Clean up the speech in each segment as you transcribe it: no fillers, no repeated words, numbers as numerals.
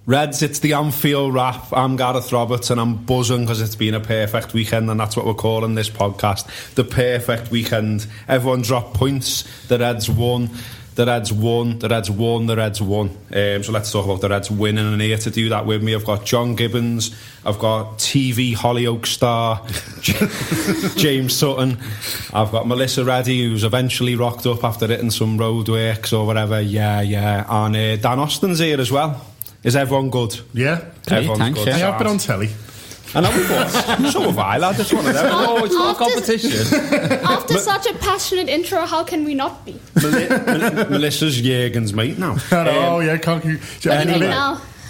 Reds, it's the Anfield wrap. I'm Gareth Roberts and I'm buzzing because it's been a perfect weekend, and that's what we're calling this podcast, the perfect weekend. Everyone dropped points. The Reds won. The Reds won. So let's talk about the Reds winning, and here to do that with me I've got John Gibbons, I've got TV Hollyoaks star James Sutton, I've got Melissa Reddy, who's eventually rocked up after hitting some roadworks or whatever, and Dan Austin's here as well. Is everyone good? Yeah. Everyone's good. I have been on telly. I know we thought. So have I, lad. It's one of them. Oh, it's not a competition. After such a passionate intro, how can we not be? Melissa's Jürgen's mate now. Can't you?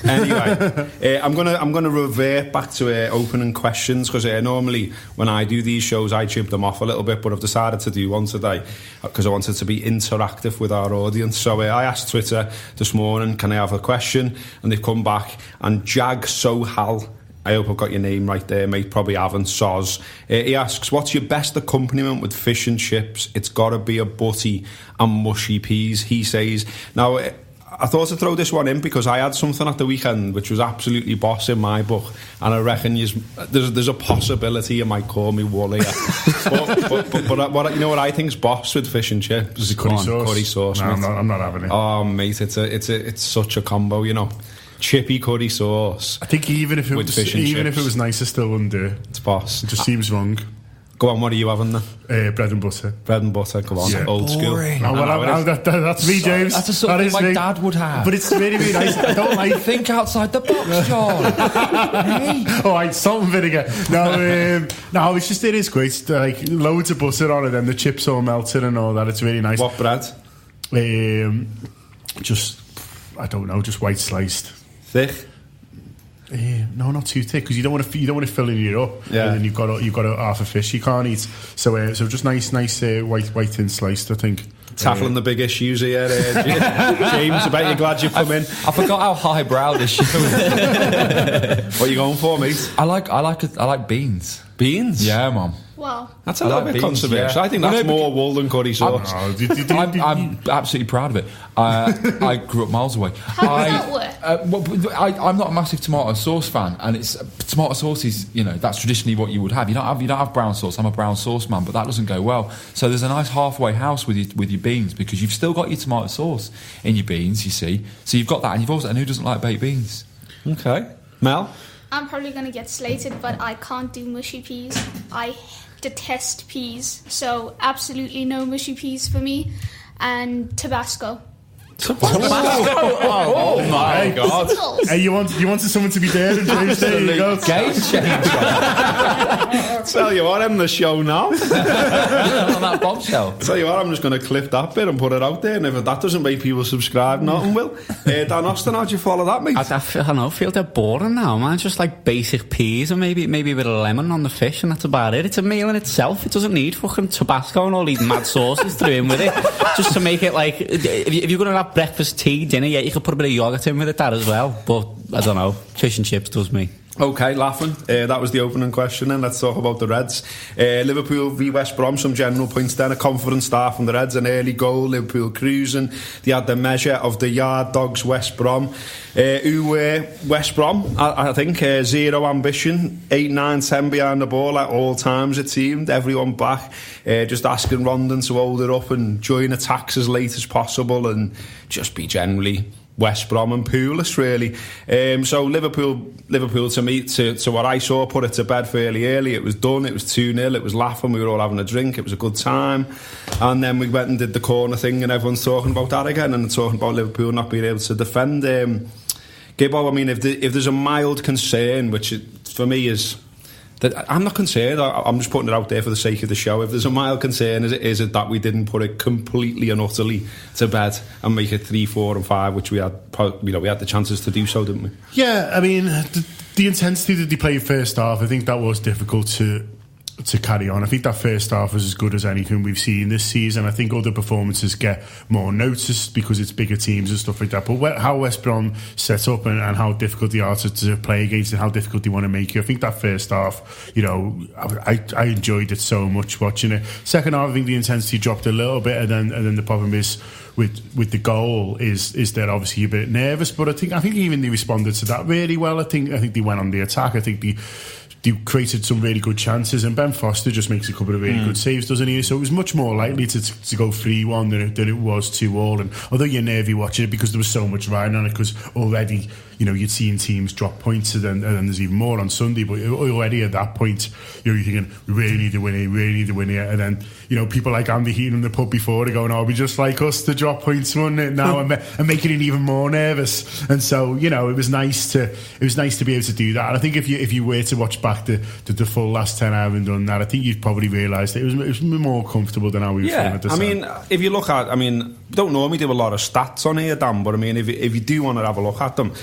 Anyway, I'm gonna revert back to opening questions, because normally when I do these shows I chip them off a little bit, but I've decided to do one today because I wanted to be interactive with our audience. So I asked Twitter this morning, can I have a question? And they've come back, and Jag Sohal, I hope I've got your name right there, mate, probably haven't, Soz. He asks, what's your best accompaniment with fish and chips? It's gotta be a butty and mushy peas, he says. Now, I thought to throw this one in because I had something at the weekend which was absolutely boss in my book, and I reckon there's a possibility you might call me woolly. but what, you know what I think's boss with fish and chips? Is it curry sauce? No, I'm not having it. Oh, mate, it's such a combo, you know. Chippy curry sauce. I think even if it was nice, I still wouldn't do it. It's boss. It just seems wrong. Go on, what are you having then? Bread and butter. Bread and butter, come on. Yeah. Old school. That's me, James. That's the sort of thing my dad would have. But it's really, really nice. I don't like... Think outside the box, John. Hey. Alright, salt and vinegar. No, it is great. Like, loads of butter on it, and the chips all melted and all that. It's really nice. What bread? Just, I don't know, just white sliced. Thick? No, not too thick, because you don't want to fill it up. Yeah. And then you've got a half a fish you can't eat. So just nice white thin sliced, I think. Tackling the big issues here, James. I bet you're glad you've come in. I forgot how highbrow this show is. What are you going for, mate? I like beans. Beans? Yeah, Mum. Wow. That's a little bit controversial. Yeah. I think that's more wool than curry sauce. I'm absolutely proud of it. I grew up miles away. How does that work? I'm not a massive tomato sauce fan, and it's tomato sauce is, that's traditionally what you would have. You don't have brown sauce. I'm a brown sauce man, but that doesn't go well. So there's a nice halfway house with your beans, because you've still got your tomato sauce in your beans. You see, so you've got that, and you've also, and who doesn't like baked beans? Okay, Mel. I'm probably going to get slated, but I can't do mushy peas. I detest peas, so absolutely no mushy peas for me. And Tabasco. Oh my God! Hey, you wanted someone to be there, and James, there you go. Game changer. Tell you what, I'm the show now. On that bombshell. Tell you what, I'm just going to clip that bit and put it out there, and if that doesn't make people subscribe, nothing will. Dan Austin, how'd you follow that, mate? I feel they're boring now, man. Just like basic peas and maybe a bit of lemon on the fish, and that's about it. It's a meal in itself. It doesn't need fucking Tabasco and all these mad sauces through in with it, just to make it like, if you're going to have breakfast, tea, dinner, you could put a bit of yogurt in with it, that as well. But I don't know, fish and chips does me. Okay, laughing. That was the opening question, and let's talk about the Reds. Liverpool v West Brom, some general points then. A confident start from the Reds, an early goal, Liverpool cruising. They had the measure of the yard dogs, West Brom. Who were West Brom, I think, zero ambition, 8, 9, 10 behind the ball at all times, it seemed. Everyone back, just asking Rondon to hold it up and join attacks as late as possible, and just be generally West Brom and Poolist, really. So Liverpool to me, to what I saw, put it to bed fairly early. It was done, it was 2-0, it was laughing, we were all having a drink, it was a good time. And then we went and did the corner thing, and everyone's talking about that again, and talking about Liverpool not being able to defend. Gibbo, I mean, if there's a mild concern, which for me is... I'm not concerned, I'm just putting it out there for the sake of the show. If there's a mild concern, is it that we didn't put it completely and utterly to bed and make it 3, 4 and 5, which we had the chances to do so, didn't we? Yeah, I mean, the intensity that they played first half, I think that was difficult to carry on. I think that first half was as good as anything we've seen this season. I think other performances get more noticed because it's bigger teams and stuff like that. But how West Brom set up and how difficult they are to play against and how difficult they want to make you, I think that first half, I enjoyed it so much watching it. Second half, I think the intensity dropped a little bit, and then the problem is with the goal is that obviously you're a bit nervous, but I think even they responded to that really well. I think they went on the attack. I think they created some really good chances, and Ben Foster just makes a couple of really good saves, doesn't he? So it was much more likely to go 3-1 than it was 2-2. And although you're nervy watching it because there was so much riding on it, because already, you know, you'd seen teams drop points, and then there's even more on Sunday. But already at that point, you're thinking, we really need to win here, and then, you know, people like Andy Heaton in the pub before, they're going, "Oh, be just like us to drop points, wouldn't it?" Now and making it even more nervous. And so, you know, it was nice to be able to do that. And I think if you were to watch back the full last 10 I haven't done that, I think you'd probably realise that it was more comfortable than how we were feeling at the time. I mean, if you look at, we don't normally do a lot of stats on here, Dan, but I mean, if you do want to have a look at them,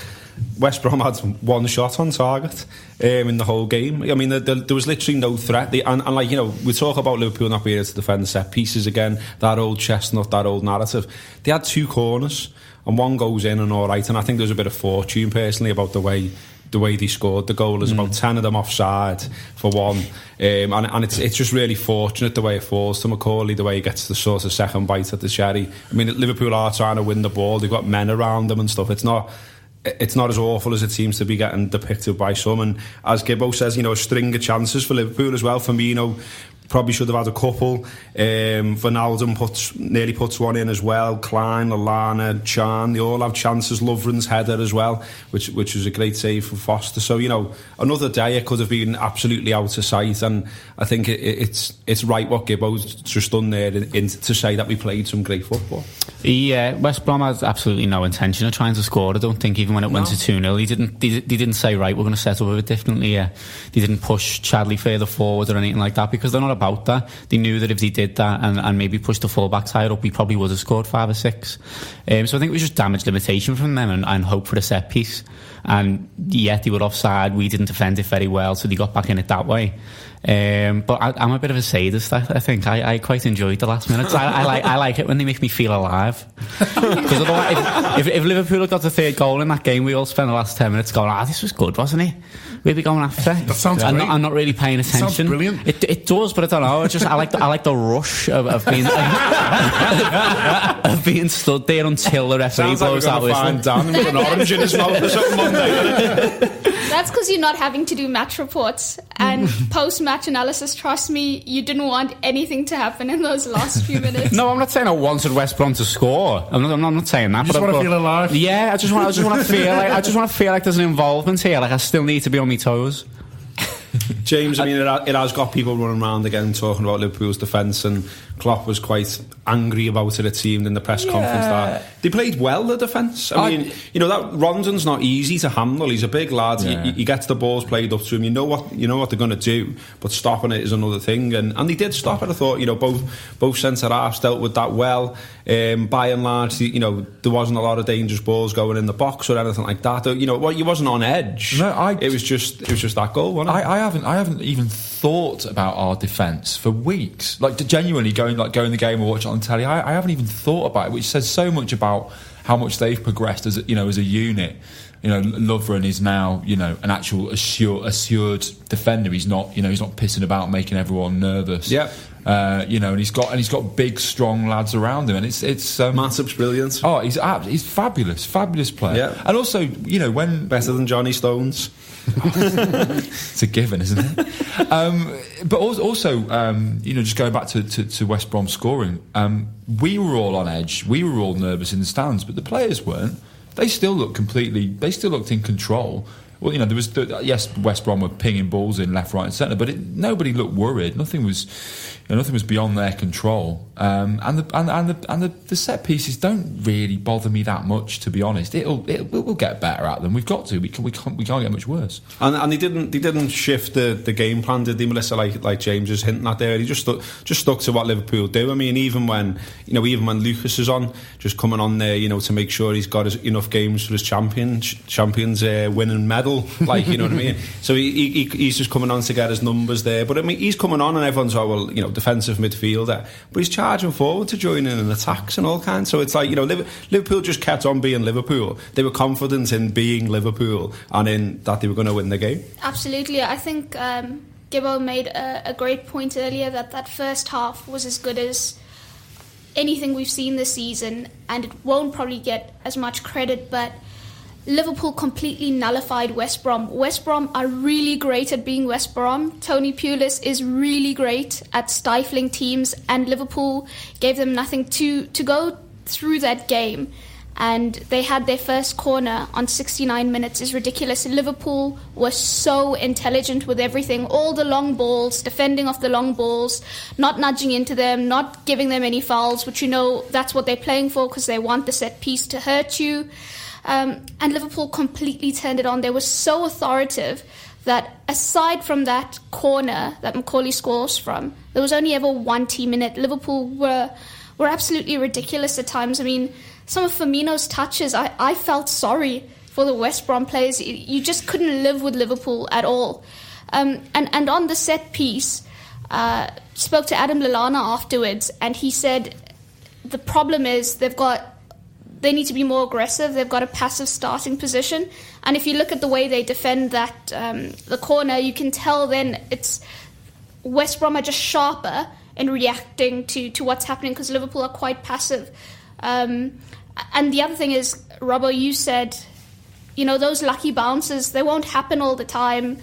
West Brom had one shot on target in the whole game. I mean, there was literally no threat. And like, you know, we talk about Liverpool not being able to defend set pieces again, that old chestnut, that old narrative. They had 2 corners, and one goes in and all right. And I think there's a bit of fortune, personally, about the way they scored the goal. There's about 10 of them offside for one, and it's just really fortunate the way it falls to McCauley, the way he gets the sort of second bite at the cherry. I mean, Liverpool are trying to win the ball. They've got men around them and stuff. It's not as awful as it seems to be getting depicted by some. And as Gibbo says, you know, a string of chances for Liverpool as well. Firmino probably should have had a couple. Wijnaldum nearly puts one in as well. Klein, Lallana, Chan, they all have chances. Lovren's header as well, which was a great save from Foster. So, you know, another day it could have been absolutely out of sight, and I think it's right what Gibbo's just done there to say that we played some great football. Yeah, West Brom has absolutely no intention of trying to score. I don't think, even when it went to 2-0, he didn't say, right, we're going to set up a bit differently. They didn't push Chadley further forward or anything like that, because they're not about that. They knew that if they did that and maybe pushed the full-backs higher up, we probably would have scored 5 or 6. So I think it was just damage limitation from them and hope for a set piece. And yet they were offside. We didn't defend it very well, so they got back in it that way. But I'm a bit of a sadist. I think I quite enjoyed the last minutes. I like it when they make me feel alive. Because otherwise, if Liverpool had got the 3rd goal in that game, we all spent the last 10 minutes going, this was good, wasn't it? We'd be going after. That sounds great. I'm not really paying attention. Sounds brilliant. It does, but I don't know. I like the rush of being of being stood there until the referee blows that whistle. Find Dan with an orange in his mouth or something Monday. That's because you're not having to do match reports and post-match analysis. Trust me, you didn't want anything to happen in those last few minutes. No, I'm not saying I wanted West Brom to score. I'm not saying that. You just want to feel alive. Yeah, I just want to feel like there's an involvement here. Like I still need to be on my toes. James, I mean, it has got people running around again talking about Liverpool's defence, and Klopp was quite angry about it seemed in the press conference that they played well, the defence. I mean, you know, that Rondon's not easy to handle. He's a big lad. He gets the balls played up to him. You know what they're going to do, but stopping it is another thing. And they did stop it. I thought, you know, both centre halves dealt with that well. By and large, you know, there wasn't a lot of dangerous balls going in the box or anything like that. You know, you wasn't on edge. No, it was just that goal, wasn't it? I haven't even thought about our defence for weeks. Like, genuinely going the game or watching it on telly, I haven't even thought about it, which says so much about how much they've progressed as a unit. You know, Lovren is now, you know, an actual assured defender. He's not pissing about making everyone nervous. Yeah. You know, and he's got big, strong lads around him, and it's Matip's brilliant. Oh, he's fabulous player. Yeah. And also, you know, when better than Johnny Stones. It's a given, isn't it? But also, you know, just going back to West Brom scoring, we were all on edge. We were all nervous in the stands, but the players weren't. They still looked in control. Well, you know, yes, West Brom were pinging balls in left, right, and centre, but nobody looked worried. Nothing was beyond their control. And the set pieces don't really bother me that much, to be honest. We'll get better at them. We've got to. We can't get much worse. And they didn't shift the game plan, did they, Melissa? Like James is hinting at there. He just stuck to what Liverpool do. I mean, even when Lucas is on, just coming on there, you know, to make sure he's got enough games for his champions winning medal. Like, you know what I mean? So he's just coming on to get his numbers there. But I mean, he's coming on and everyone's defensive midfielder, but he's charging forward to join in attacks and all kinds. So it's like, you know, Liverpool just kept on being Liverpool. They were confident in being Liverpool and in that they were going to win the game. Absolutely. I think Gibbo made a great point earlier that first half was as good as anything we've seen this season, and it won't probably get as much credit, but Liverpool completely nullified West Brom. West Brom are really great at being West Brom. Tony Pulis is really great at stifling teams, and Liverpool gave them nothing to go through that game. And they had their first corner on 69 minutes. Is ridiculous. Liverpool was so intelligent with everything. All the long balls, defending off the long balls, not nudging into them, not giving them any fouls, which that's what they're playing for because they want the set piece to hurt you. And Liverpool completely turned it on. They were so authoritative that aside from that corner that Macaulay scores from, there was only ever one team in it. Liverpool were absolutely ridiculous at times. I mean, some of Firmino's touches, I felt sorry for the West Brom players. You just couldn't live with Liverpool at all. And on the set piece, spoke to Adam Lallana afterwards, and he said the problem is they need to be more aggressive. They've got a passive starting position. And if you look at the way they defend that the corner, you can tell then it's West Brom are just sharper in reacting to what's happening because Liverpool are quite passive. And the other thing is, Robbo, you said, those lucky bounces, they won't happen all the time.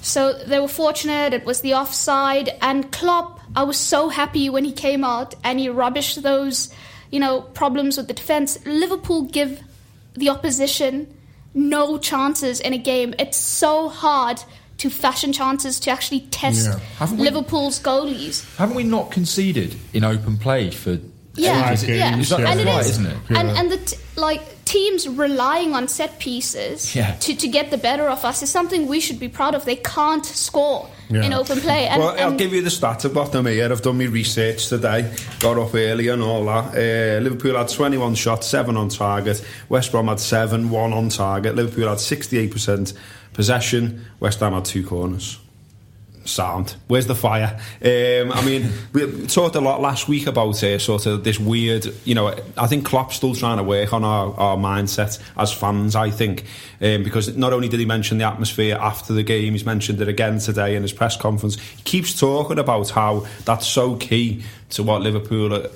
So they were fortunate. It was the offside. And Klopp, I was so happy when he came out and he rubbished those problems with the defence. Liverpool give the opposition no chances in a game. It's so hard to fashion chances to actually test Liverpool's goalies. Haven't we not conceded in open play for ages? That's right, isn't it? And the teams relying on set pieces to get the better of us is something we should be proud of. They can't score in open play. I'll give you the stats I've got them here. I've done my research today, got up early and all that. Liverpool had 21 shots, 7 on target. West Brom had 7, 1 on target. Liverpool had 68% possession. West Ham had 2 corners. Sound. Where's the fire? I mean, we talked a lot last week about sort of this weird, I think Klopp's still trying to work on our mindset as fans, I think, because not only did he mention the atmosphere after the game, he's mentioned it again today in his press conference. He keeps talking about how that's so key to what Liverpool,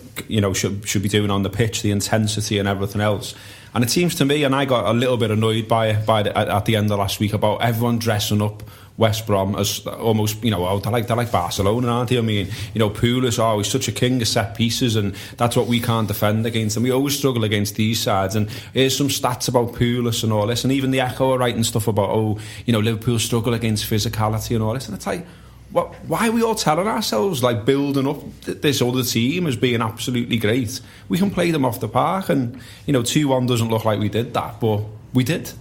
should be doing on the pitch, the intensity and everything else. And it seems to me, and I got a little bit annoyed by it at the end of last week about everyone dressing up West Brom as almost, they're like Barcelona, aren't they? I mean, Pulis, he's such a king of set pieces, and that's what we can't defend against. And we always struggle against these sides. And here's some stats about Pulis and all this, and even the Echo are writing stuff about, Liverpool struggle against physicality and all this. And it's like, why are we all telling ourselves, building up this other team as being absolutely great? We can play them off the park, and 2-1 doesn't look like we did that, but we did.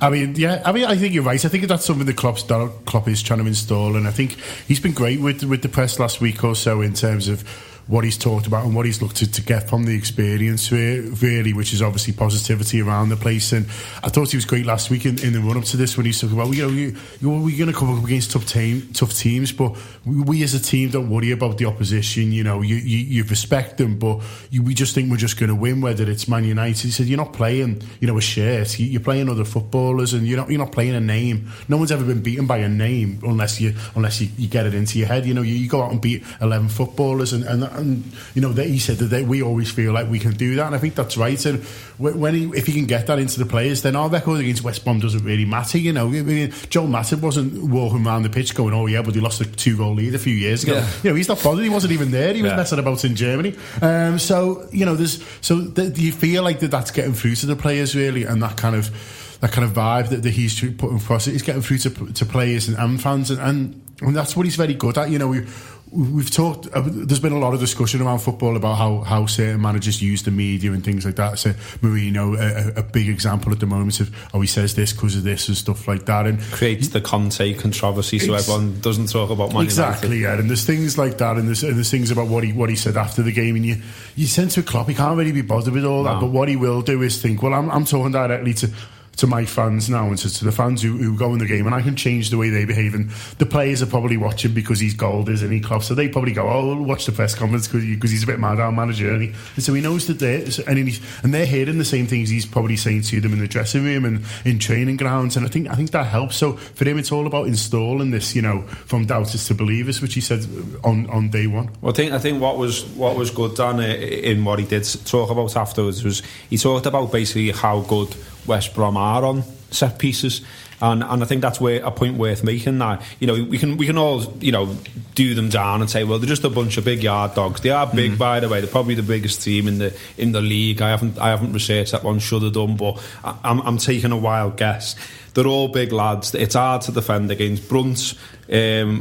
I think you're right. I think that's something that Klopp is trying to install, and I think he's been great with the press last week or so in terms of what he's talked about and what he's looked to get from the experience, really, which is obviously positivity around the place. And I thought he was great last week in the run-up to this when he's talking about, we're going to come up against tough teams, but we as a team don't worry about the opposition. You respect them, but we just think we're just going to win, whether it's Man United. He said, you're not playing, a shirt. You're playing other footballers, and you're not playing a name. No one's ever been beaten by a name unless you get it into your head. You go out and beat 11 footballers, and he said that we always feel like we can do that, and I think that's right. And if he can get that into the players, then our record against West Brom doesn't really matter. Joel Matip wasn't walking around the pitch going, but he lost a 2-goal lead a few years ago. He's not bothered. He wasn't even there. He was messing about in Germany. Do you feel like that's getting through to the players, really, and that kind of vibe that he's putting across is getting through to players and fans, and that's what he's very good at. We've talked. There's been a lot of discussion around football about how certain managers use the media and things like that. So Mourinho, a big example at the moment of he says this because of this and stuff like that, and creates the Conte controversy, so everyone doesn't talk about Man exactly. United. And there's things like that, and there's things about what he said after the game, and you sense with Klopp he can't really be bothered with all that. But what he will do is think, well, I'm talking directly to to my fans now and to the fans who go in the game, and I can change the way they behave. And the players are probably watching because he's gold, isn't he, Klopp? So they probably go, oh, we'll watch the press conference because he's a bit mad, our manager. And so he knows that they're hearing the same things he's probably saying to them in the dressing room and in training grounds. And I think that helps. So for him, it's all about installing this, from doubters to believers, which he said on day one. Well, I think what was good, Dan, in what he did talk about afterwards was he talked about basically how good West Brom are on set pieces, and I think that's a point worth making. That we can all do them down and say, well, they're just a bunch of big yard dogs. They are big, by the way. They're probably the biggest team in the league. I haven't researched that one. Should have done, but I'm taking a wild guess. They're all big lads. It's hard to defend against. Brunt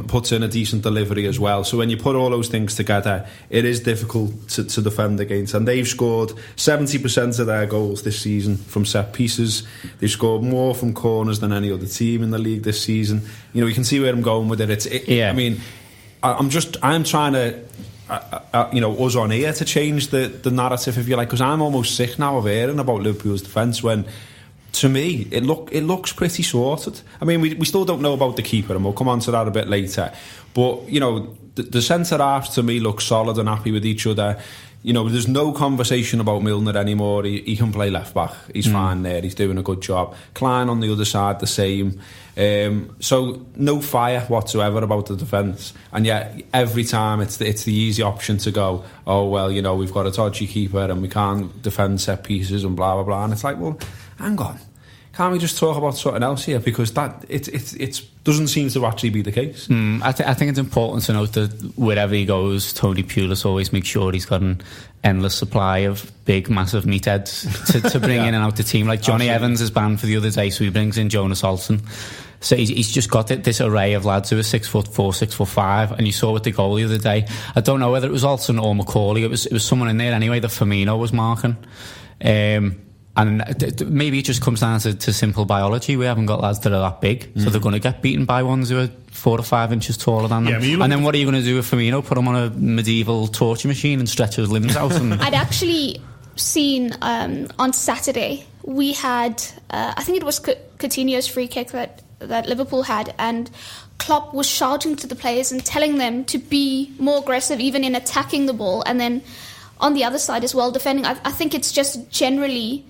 puts in a decent delivery as well. So when you put all those things together, it is difficult to defend against. And they've scored 70% of their goals this season from set pieces. They've scored more from corners than any other team in the league this season. You can see where I'm going with it. I mean, I'm trying to us on air to change the narrative, if you like, because I'm almost sick now of hearing about Liverpool's defence when, to me, it looks pretty sorted. I mean, we still don't know about the keeper, and we'll come on to that a bit later. But, the centre-halves, to me, look solid and happy with each other. There's no conversation about Milner anymore. He can play left-back. He's fine there. He's doing a good job. Klein on the other side, the same. So, no fire whatsoever about the defence. And yet, every time, it's the easy option to go, oh, well, we've got a dodgy keeper and we can't defend set pieces and blah, blah, blah. And it's like, well, hang on, can't we just talk about something else here? Because that it doesn't seem to actually be the case. I think it's important to note that wherever he goes, Tony Pulis always makes sure he's got an endless supply of big, massive meatheads to bring in and out the team. Like Johnny Evans is banned for the other day, so he brings in Jonas Olsen. So he's just got this array of lads who are 6'4", 6'5", and you saw with the goal the other day. I don't know whether it was Olsen or McCauley. It was someone in there anyway that Firmino was marking. And maybe it just comes down to simple biology. We haven't got lads that are that big, so they're going to get beaten by ones who are 4 or 5 inches taller than them. And then what are you going to do with Firmino? Put him on a medieval torture machine and stretch his limbs out? I'd actually seen on Saturday, we had, I think it was Coutinho's free kick that Liverpool had, and Klopp was shouting to the players and telling them to be more aggressive, even in attacking the ball, and then on the other side as well, defending. I think it's just generally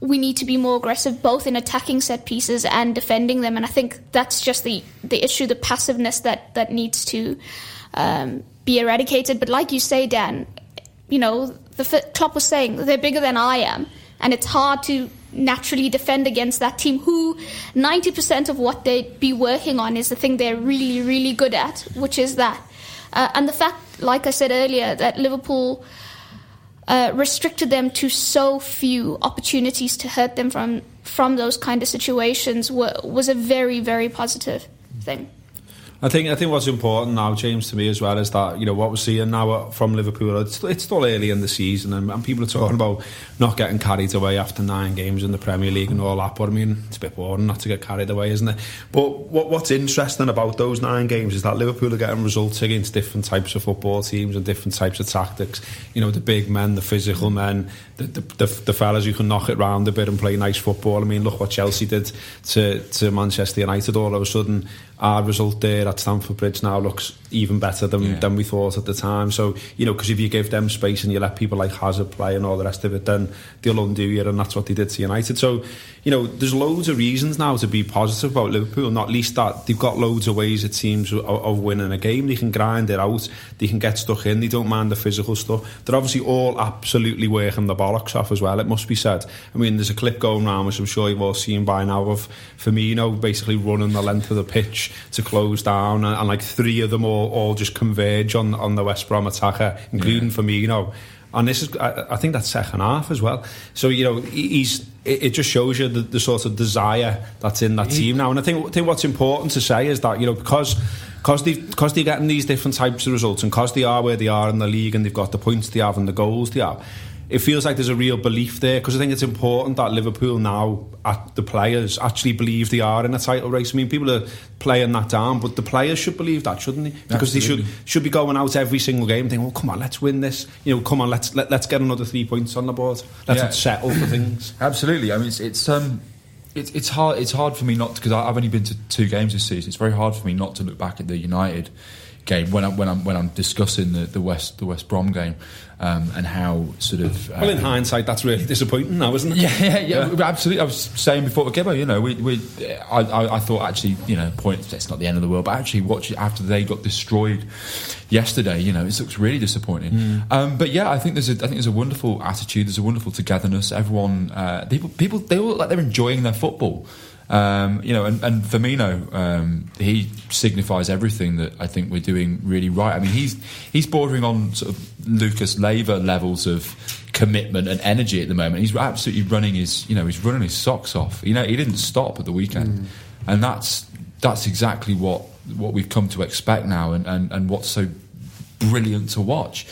we need to be more aggressive, both in attacking set pieces and defending them. And I think that's just the issue, the passiveness that needs to be eradicated. But like you say, Dan, Klopp was saying they're bigger than I am, and it's hard to naturally defend against that team who 90% of what they'd be working on is the thing they're really, really good at, which is that. And the fact, like I said earlier, that Liverpool restricted them to so few opportunities to hurt them from those kind of situations was a very, very positive thing. I think what's important now, James, to me as well, is that what we're seeing now from Liverpool. It's still early in the season, and people are talking about not getting carried away after 9 games in the Premier League and all that. But I mean, it's a bit boring not to get carried away, isn't it? But what's interesting about those 9 games is that Liverpool are getting results against different types of football teams and different types of tactics. The big men, the physical men, the fellas who can knock it round a bit and play nice football. I mean, look what Chelsea did to Manchester United. All of a sudden, our result there at Stamford Bridge now looks even better than we thought at the time. So, because if you give them space and you let people like Hazard play and all the rest of it, then they'll undo you, and that's what they did to United. So, there's loads of reasons now to be positive about Liverpool, not least that they've got loads of ways, it seems, of winning a game. They can grind it out, they can get stuck in, they don't mind the physical stuff. They're obviously all absolutely working the bollocks off as well, it must be said. I mean, there's a clip going around, which I'm sure you've all seen by now, of Firmino basically running the length of the pitch to close down, and like 3 of them all just converge on the West Brom attacker, including Firmino. And this is, I think that's second half as well. So it just shows you the sort of desire that's in that team now. And I think what's important to say is that because they're getting these different types of results, and because they are where they are in the league, and they've got the points they have and the goals they have, it feels like there's a real belief there, because I think it's important that Liverpool now, the players, actually believe they are in a title race. I mean, people are playing that down, but the players should believe that, shouldn't they? Because Absolutely. They should be going out every single game thinking, come on, let's win this. Come on, let's get another 3 points on the board. Let's not settle for things. Absolutely. I mean, it's it's hard. It's hard for me not because I've only been to 2 games this season. It's very hard for me not to look back at the United game when I'm discussing the West Brom game and how sort of. Well, in hindsight, that's really disappointing now, isn't it? Yeah, absolutely. I was saying before Gibbo, I thought actually, it's not the end of the world, but actually watch it after they got destroyed yesterday. It looks really disappointing. But yeah, I think there's a wonderful attitude. There's a wonderful togetherness. Everyone, people, they all look like they're enjoying their football. And Firmino, he signifies everything that I think we're doing really right. I mean, he's bordering on sort of Lucas Leiva levels of commitment and energy at the moment. He's absolutely running his socks off. He didn't stop at the weekend, and that's exactly what we've come to expect now, and what's so brilliant to watch.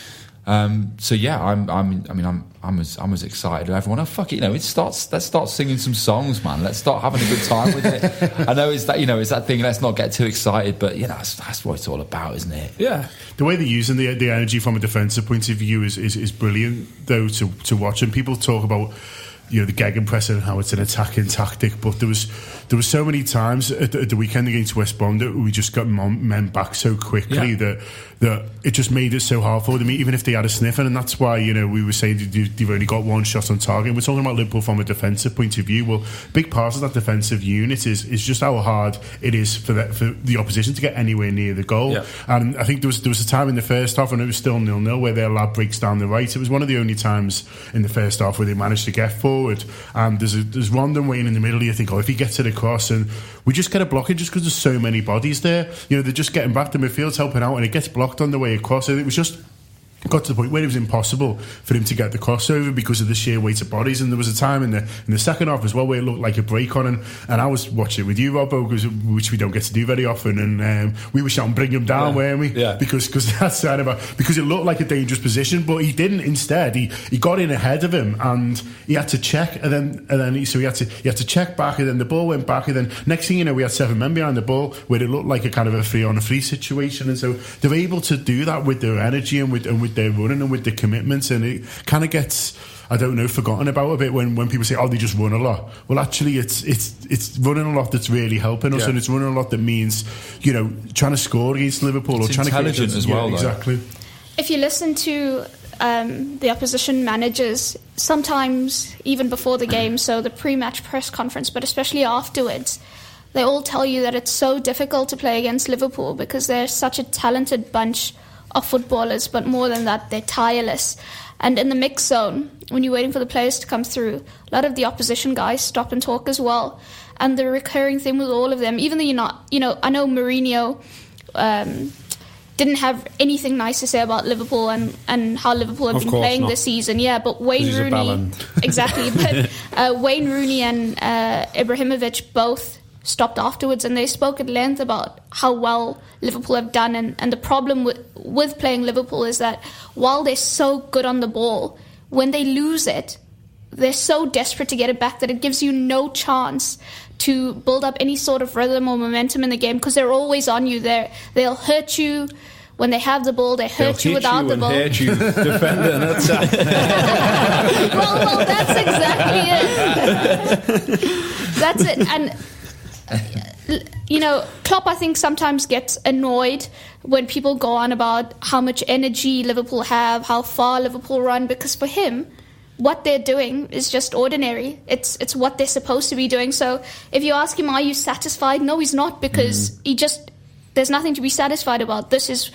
So yeah, I'm as excited as everyone. Oh, fuck it, let's start singing some songs, man. Let's start having a good time with it. I know it's that thing. Let's not get too excited, but that's what it's all about, isn't it? Yeah, the way they're using the energy from a defensive point of view is brilliant, though, to watch. And people talk about the gegenpress and how it's an attacking tactic, but there was so many times at the weekend against West Brom that we just got men back so quickly that it just made it so hard for them, even if they had a sniff. And that's why we were saying they've only got one shot on target. We're talking about Liverpool from a defensive point of view. Well, big part of that defensive unit is just how hard it is for the opposition to get anywhere near the goal. And I think there was a time in the first half, and it was still 0-0, where their lad breaks down the right. It was one of the only times in the first half where they managed to get forward, and there's Rondon waiting in the middle. You think, if he gets it across, and we just get a blockage just because there's so many bodies there. They're just getting back to midfield's helping out, and it gets blocked on the way across. And it was just got to the point where it was impossible for him to get the crossover because of the sheer weight of bodies. And there was a time in the second half as well where it looked like a break on, and I was watching it with you, Robbo, which we don't get to do very often, and we were shouting, "Bring him down," weren't we? Yeah. Because that's because it looked like a dangerous position, but he didn't. Instead, he got in ahead of him, and he had to check, and then he had to check back, and then the ball went back, and then next thing you know, we had 7 men behind the ball where it looked like a kind of a 3-on-3 situation. And so they're able to do that with their energy and with their running and with the commitments, and it kind of gets, I don't know, forgotten about a bit when people say, they just run a lot. Well, actually, it's running a lot that's really helping us, and it's running a lot that means trying to score against Liverpool, it's or trying intelligent to as well. Exactly. If you listen to the opposition managers, sometimes even before the game, so the pre-match press conference, but especially afterwards, they all tell you that it's so difficult to play against Liverpool because they're such a talented bunch of footballers, but more than that, they're tireless. And in the mix zone, when you're waiting for the players to come through, a lot of the opposition guys stop and talk as well. And the recurring thing with all of them, even though you're not, I know Mourinho didn't have anything nice to say about Liverpool and how Liverpool have been playing this season. Yeah, but Wayne Rooney, exactly. But Wayne Rooney and Ibrahimovic both stopped afterwards, and they spoke at length about how well Liverpool have done, and the problem with playing Liverpool is that while they're so good on the ball, when they lose it, they're so desperate to get it back that it gives you no chance to build up any sort of rhythm or momentum in the game, because they're always on you. They'll hurt you when they have the ball, they hurt you without the ball. They'll hurt you defender and attack. Well, that's exactly it. That's it. And Klopp, I think, sometimes gets annoyed when people go on about how much energy Liverpool have, how far Liverpool run, because for him, what they're doing is just ordinary. It's what they're supposed to be doing. So if you ask him, are you satisfied? No, he's not, because there's nothing to be satisfied about. This is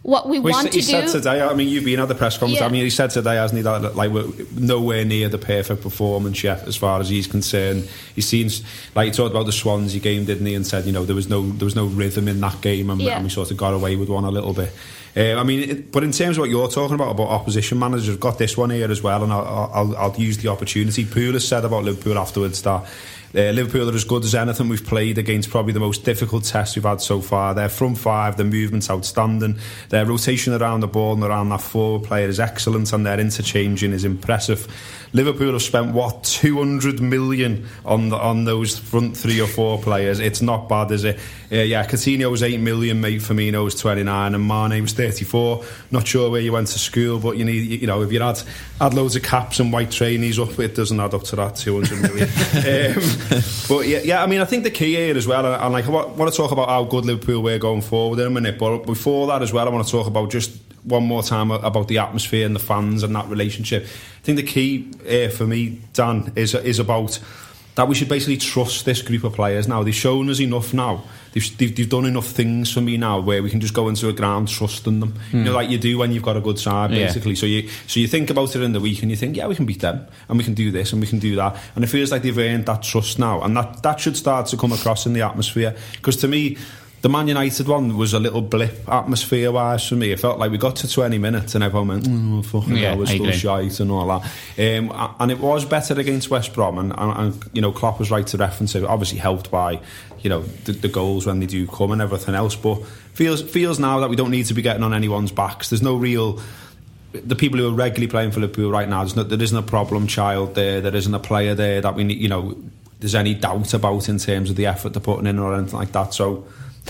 what we want to do. He said today, you've been at the press conference, he said today, hasn't he, that we're nowhere near the perfect performance yet as far as he's concerned. He seems like he talked about the Swansea game, didn't he, and said, there was no rhythm in that game, and we sort of got away with one a little bit. But in terms of what you're talking about opposition managers, I've got this one here as well, and I'll use the opportunity. Poulis said about Liverpool afterwards that Liverpool are as good as anything we've played against probably the most difficult test we've had so far. Their front five, their movement's outstanding, their rotation around the ball and around that forward player is excellent, and their interchanging is impressive. Liverpool have spent 200 million on those front 3 or 4 players. It's not bad, is it? Coutinho was 8 million, mate. Firmino was 29, and Mane was 30. 34. Not sure where you went to school, but you need, if you had loads of caps and white trainees up, it doesn't add up to that 200 million. But yeah, I mean, I think the key here as well, and like I want to talk about how good Liverpool were going forward in a minute, but before that as well, I want to talk about just one more time about the atmosphere and the fans and that relationship. I think the key for me, Dan, is about that we should basically trust this group of players now. They've shown us enough now. They've done enough things for me now where we can just go into a ground trusting them. Like you do when you've got a good side, basically. Yeah. So you think about it in the week and you think, yeah, we can beat them and we can do this and we can do that. And it feels like they've earned that trust now, and that should start to come across in the atmosphere. Because to me, the Man United one was a little blip atmosphere-wise for me. It felt like we got to 20 minutes and everyone went, fucking hell, we're still shite and all that. And it was better against West Brom, and Klopp was right to reference it, obviously helped by the goals when they do come and everything else. But feels now that we don't need to be getting on anyone's backs. There's no real... The people who are regularly playing for Liverpool right now, there isn't a problem child there isn't a player there that we need, there's any doubt about in terms of the effort they're putting in or anything like that. So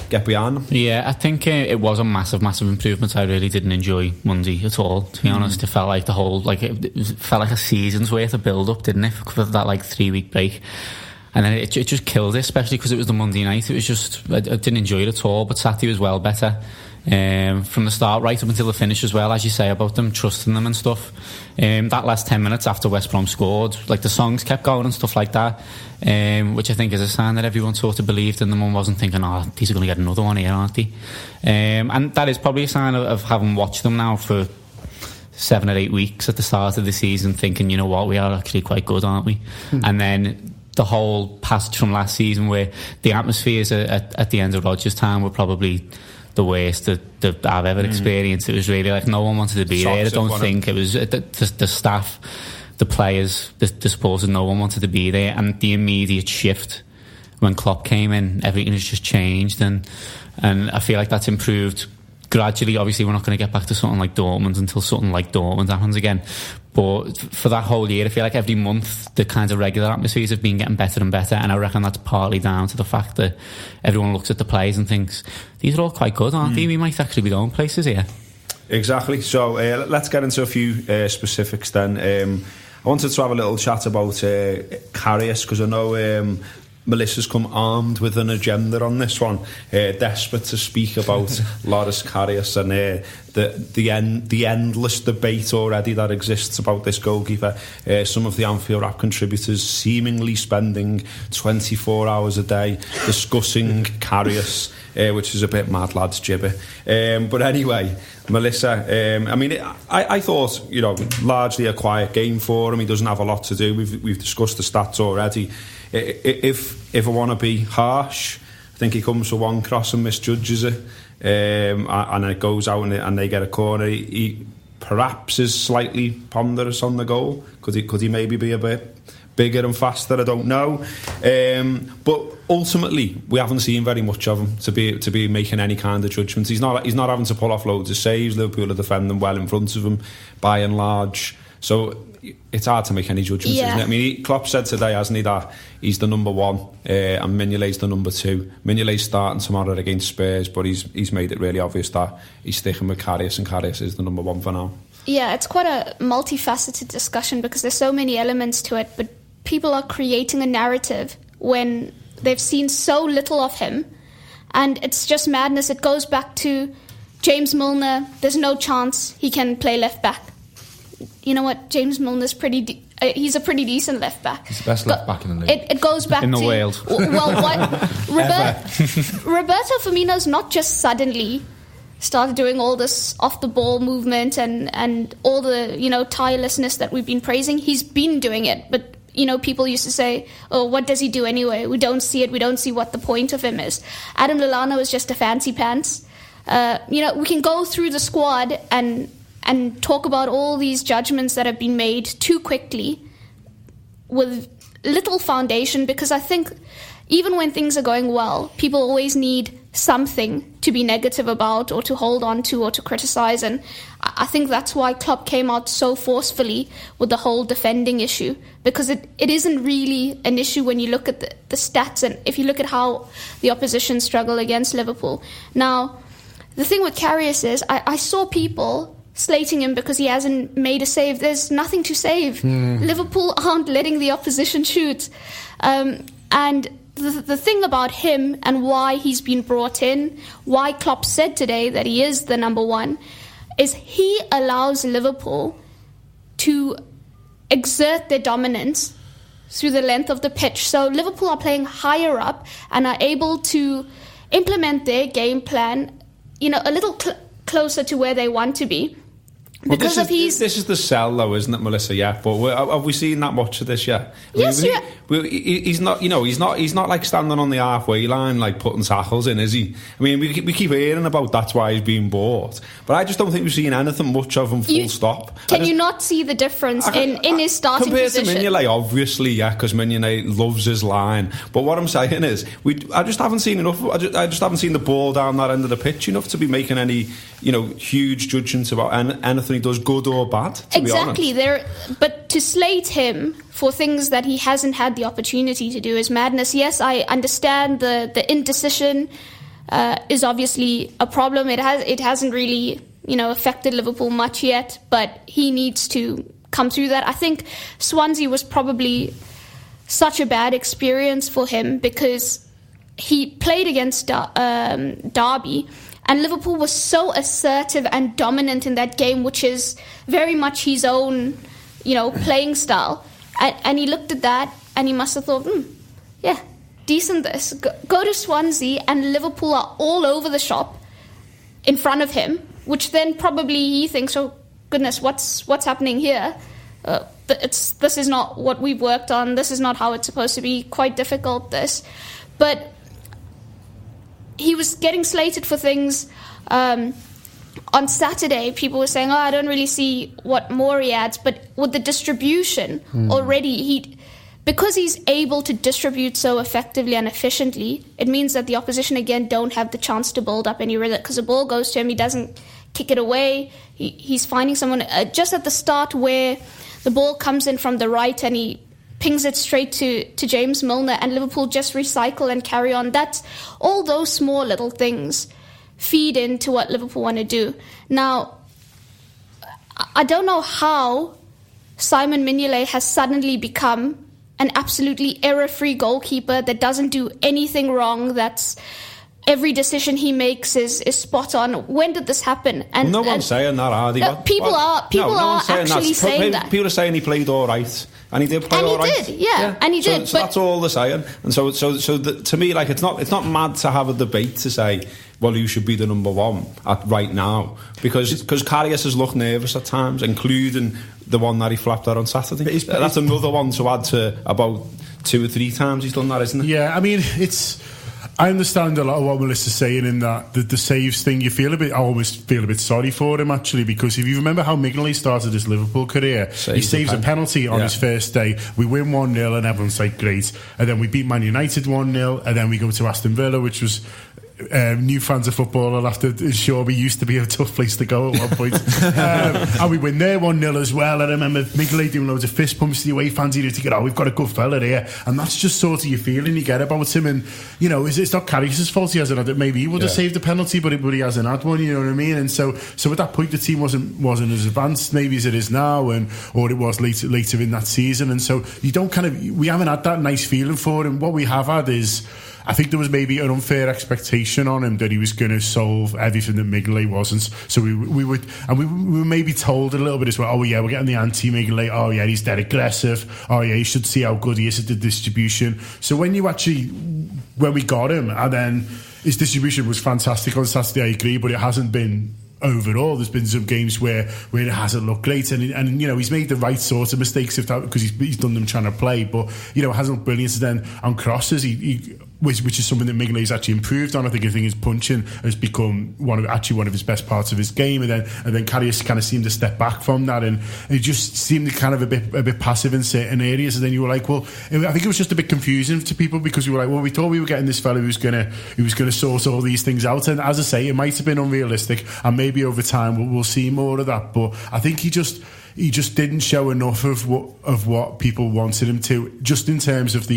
get behind them. Yeah, I think it was a massive improvement. I really didn't enjoy Monday at all, to be honest. It felt like it felt like a season's worth of build up, didn't it, for that 3-week break. And then it just killed it, especially because it was the Monday night. It was just, I didn't enjoy it at all. But Saturday was well better from the start right up until the finish as well, as you say about them, trusting them and stuff. That last 10 minutes after West Brom scored, the songs kept going and stuff like that, which I think is a sign that everyone sort of believed in them and wasn't thinking, these are going to get another one here, aren't they? And that is probably a sign of having watched them now for 7 or 8 weeks at the start of the season, thinking, you know what, we are actually quite good, aren't we? And then the whole passage from last season where the atmospheres at the end of Rodgers' time were probably the worst that I've ever experienced. It was really like no one wanted to be there. I don't think it was the staff, the players, the supporters, no one wanted to be there. And the immediate shift when Klopp came in, everything has just changed, and I feel like that's improved gradually. Obviously we're not going to get back to something like Dortmund until something like Dortmund happens again, but for that whole year I feel like every month the kind of regular atmospheres have been getting better and better, and I reckon that's partly down to the fact that everyone looks at the players and thinks these are all quite good, aren't they? We might actually be going places here. Exactly. So let's get into a few specifics then. I wanted to have a little chat about Karius, because I know Melissa's come armed with an agenda on this one, desperate to speak about Loris Karius and the endless debate already that exists about this goalkeeper. Some of the Anfield Rap contributors seemingly spending 24 hours a day discussing Karius, which is a bit mad lads gibber. But anyway, Melissa, I thought, largely a quiet game for him. He doesn't have a lot to do. We've discussed the stats already. If I want to be harsh, I think he comes for one cross and misjudges it, and it goes out and they get a corner. He perhaps is slightly ponderous on the goal. Could he maybe be a bit bigger and faster? I don't know. But ultimately, we haven't seen very much of him to be making any kind of judgments. He's not having to pull off loads of saves. Liverpool are defending well in front of him by and large. So it's hard to make any judgments, isn't it? I mean, Klopp said today, hasn't he, that he's the number one and Mignolet's the number two. Mignolet's starting tomorrow against Spurs, but he's made it really obvious that he's sticking with Karius, and Karius is the number one for now. Yeah, it's quite a multifaceted discussion because there's so many elements to it, but people are creating a narrative when they've seen so little of him, and it's just madness. It goes back to James Milner. There's no chance he can play left back. You know what? James Milner's he's a pretty decent left back. He's the best left back in the league. It goes back in the to world. Well, Roberto Firmino's not just suddenly started doing all this off the ball movement and all the tirelessness that we've been praising. He's been doing it, but people used to say, "Oh, what does he do anyway? We don't see it. We don't see what the point of him is." Adam Lallana is just a fancy pants. We can go through the squad and talk about all these judgments that have been made too quickly with little foundation, because I think even when things are going well, people always need something to be negative about or to hold on to or to criticize, and I think that's why Klopp came out so forcefully with the whole defending issue, because it isn't really an issue when you look at the stats and if you look at how the opposition struggle against Liverpool. Now, the thing with Karius is I saw people slating him because he hasn't made a save. There's nothing to save. Liverpool aren't letting the opposition shoot. And the thing about him and why he's been brought in, why Klopp said today that he is the number one, is he allows Liverpool to exert their dominance through the length of the pitch. So Liverpool are playing higher up and are able to implement their game plan, a little closer to where they want to be. Because this is the sell, though, isn't it, Melissa? Yeah, but have we seen that much of this yet? Yes, yeah. He's not. He's not like standing on the halfway line, like putting tackles in, is he? I mean, we keep hearing about that's why he's being bought, but I just don't think we've seen anything much of him. Full stop. Can you not see the difference in his starting position? Compared to Mignolet, obviously, yeah, because Mignolet loves his line. But what I'm saying is, I just haven't seen enough. I just haven't seen the ball down that end of the pitch enough to be making any, huge judgments about anything he does, good or bad. Exactly. But to slate him for things that he hasn't had the opportunity to do is madness. Yes, I understand the indecision is obviously a problem. It hasn't really affected Liverpool much yet, but he needs to come through that. I think Swansea was probably such a bad experience for him because he played against Derby. And Liverpool was so assertive and dominant in that game, which is very much his own, playing style. And he looked at that and he must have thought, yeah, decent this. Go to Swansea and Liverpool are all over the shop in front of him, which then probably he thinks, oh, goodness, what's happening here? This is not what we've worked on. This is not how it's supposed to be. Quite difficult, this. But he was getting slated for things. On Saturday, people were saying, I don't really see what more he adds. But with the distribution already, because he's able to distribute so effectively and efficiently, it means that the opposition, again, don't have the chance to build up any rhythm. Because the ball goes to him, he doesn't kick it away. He's finding someone just at the start where the ball comes in from the right and he pings it straight to James Milner, and Liverpool just recycle and carry on. That's all those small little things feed into what Liverpool want to do. Now, I don't know how Simon Mignolet has suddenly become an absolutely error-free goalkeeper that doesn't do anything wrong, that's every decision he makes is spot on. When did this happen? And no one's saying that, are they? People are actually saying that. People are saying he played all right. And he did play all right. And he did. So that's all they're saying. And so to me, like, it's not mad to have a debate to say, well, you should be the number one right now, because Karius has looked nervous at times, including the one that he flapped out on Saturday. That's another one to add to about 2 or 3 times he's done that, isn't it? Yeah, I mean, I understand a lot of what Melissa's saying in that the saves thing. I almost feel a bit sorry for him, actually, because if you remember how Mignolet started his Liverpool career, he saves a penalty on his first day. We win 1-0 and everyone's like, great. And then we beat Man United 1-0, and then we go to Aston Villa, which was new fans of football will have to ensure we used to be a tough place to go at one point. And we win there 1-0 as well. I remember Mignolet doing loads of fist pumps to the away fans. You think, we've got a good fella here. And that's just sort of your feeling you get about him. And, it's not Karius' fault he hasn't had it. Maybe he would have saved the penalty, but he hasn't had one, you know what I mean? And so at that point, the team wasn't as advanced maybe as it is now, or it was later in that season. And so we haven't had that nice feeling for him. What we have had is, I think there was maybe an unfair expectation on him that he was going to solve everything that Mignolet wasn't. So we were maybe told a little bit as well, we're getting the anti-Mignolet, he's dead aggressive, you should see how good he is at the distribution. So when we got him, and then his distribution was fantastic on Saturday, I agree, but it hasn't been overall. There's been some games where it hasn't looked great, and he's made the right sort of mistakes because he's done them trying to play, but it hasn't looked brilliant. So then on crosses, which is something that Mignolet's actually improved on. I think his punching has become one of his best parts of his game, and then Karius kind of seemed to step back from that, and it just seemed kind of a bit passive in certain areas. And then you were like, well, I think it was just a bit confusing to people, because we were like, well, we thought we were getting this fella who was gonna sort all these things out, and as I say, it might have been unrealistic, and maybe over time we'll see more of that. But I think he just he just didn't show enough of what people wanted him to, just in terms of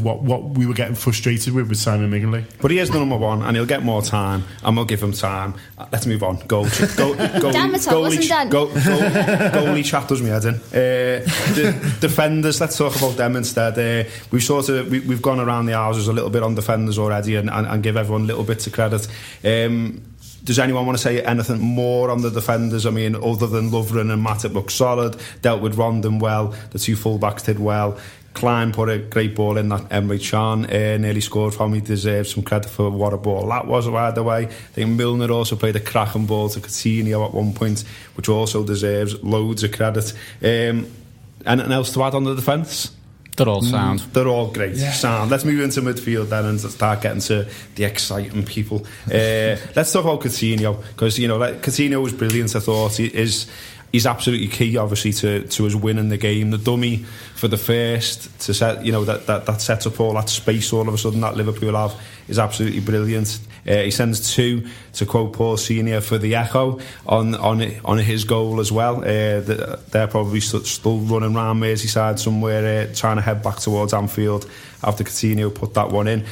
what we were getting frustrated with Simon Mignolet. But he is the number one, and he'll get more time, and we'll give him time. Let's move on. Goalie chat does me head in. The defenders, let's talk about them instead. We've gone around the houses a little bit on defenders already, and give everyone little bits of credit. Does anyone want to say anything more on the defenders? I mean, other than Lovren and Matip looked solid, dealt with Rondon well, the two fullbacks did well. Klein put a great ball in that Emre Can, nearly scored for me, deserves some credit for what a ball that was right away. I think Milner also played a cracking ball to Coutinho at one point, which also deserves loads of credit. Anything else to add on the defence? They're all sound. They're all great. Yeah. Sound. Let's move into midfield then and start getting to the exciting people. Let's talk about Coutinho, because Coutinho was brilliant. I thought he's absolutely key, obviously, to us winning the game. The dummy for the first to set, that sets up all that space all of a sudden that Liverpool have is absolutely brilliant. He sends two, to quote Paul Senior, for the echo on his goal as well. They're probably still running around Merseyside somewhere, trying to head back towards Anfield after Coutinho put that one in.